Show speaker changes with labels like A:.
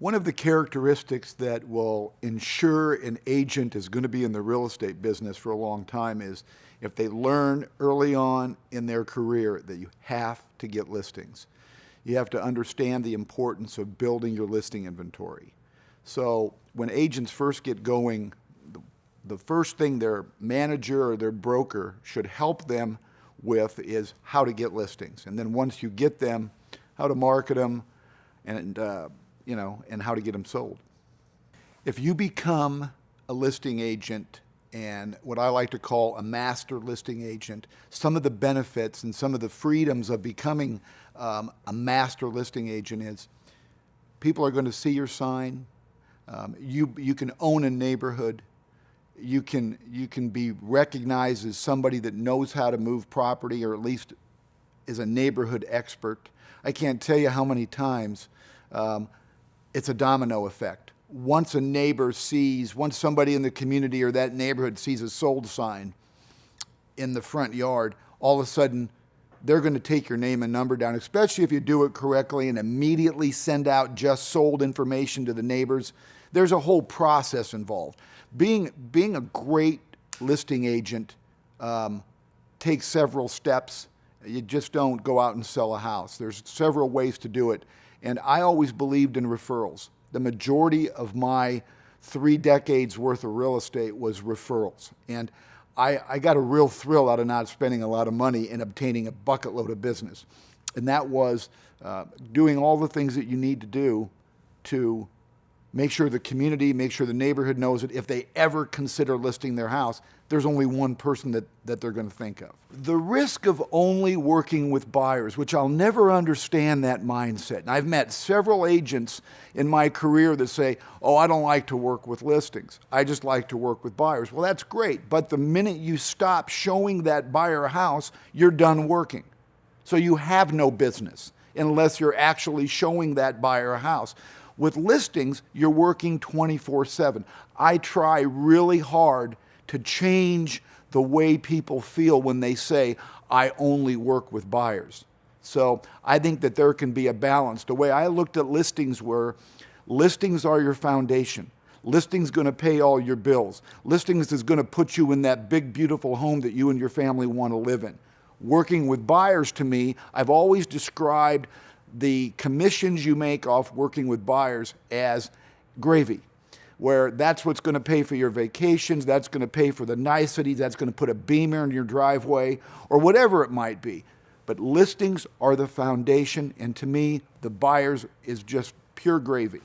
A: One of the characteristics that will ensure an agent is going to be in the real estate business for a long time is if they learn early on in their career that you have to get listings. You have to understand the importance of building your listing inventory. So when agents first get going, the first thing their manager or their broker should help them with is how to get listings. And then once you get them, how to market them and how to get them sold. If you become a listing agent and what I like to call a master listing agent, some of the benefits and some of the freedoms of becoming a master listing agent is people are going to see your sign. You can own a neighborhood. You can be recognized as somebody that knows how to move property, or at least is a neighborhood expert. I can't tell you how many times it's a domino effect. Once somebody in the community or that neighborhood sees a sold sign in the front yard, all of a sudden they're going to take your name and number down, especially if you do it correctly and immediately send out just sold information to the neighbors. There's a whole process involved. Being a great listing agent takes several steps. You just don't go out and sell a house. There's several ways to do it. And I always believed in referrals. The majority of my 3 decades worth of real estate was referrals. And I got a real thrill out of not spending a lot of money and obtaining a bucket load of business. And that was doing all the things that you need to do to make sure the community, make sure the neighborhood knows that if they ever consider listing their house, there's only one person that they're going to think of. The risk of only working with buyers, which I'll never understand that mindset. And I've met several agents in my career that say, oh, I don't like to work with listings. I just like to work with buyers. Well, that's great. But the minute you stop showing that buyer a house, you're done working. So you have no business unless you're actually showing that buyer a house. With listings, you're working 24/7. I try really hard to change the way people feel when they say, I only work with buyers. So I think that there can be a balance. The way I looked at listings were, listings are your foundation. Listings going to pay all your bills. Listings is going to put you in that big, beautiful home that you and your family want to live in. Working with buyers, to me, I've always described the commissions you make off working with buyers as gravy, where that's what's going to pay for your vacations, that's going to pay for the niceties, that's going to put a beamer in your driveway, or whatever it might be. But listings are the foundation, and to me, the buyers is just pure gravy.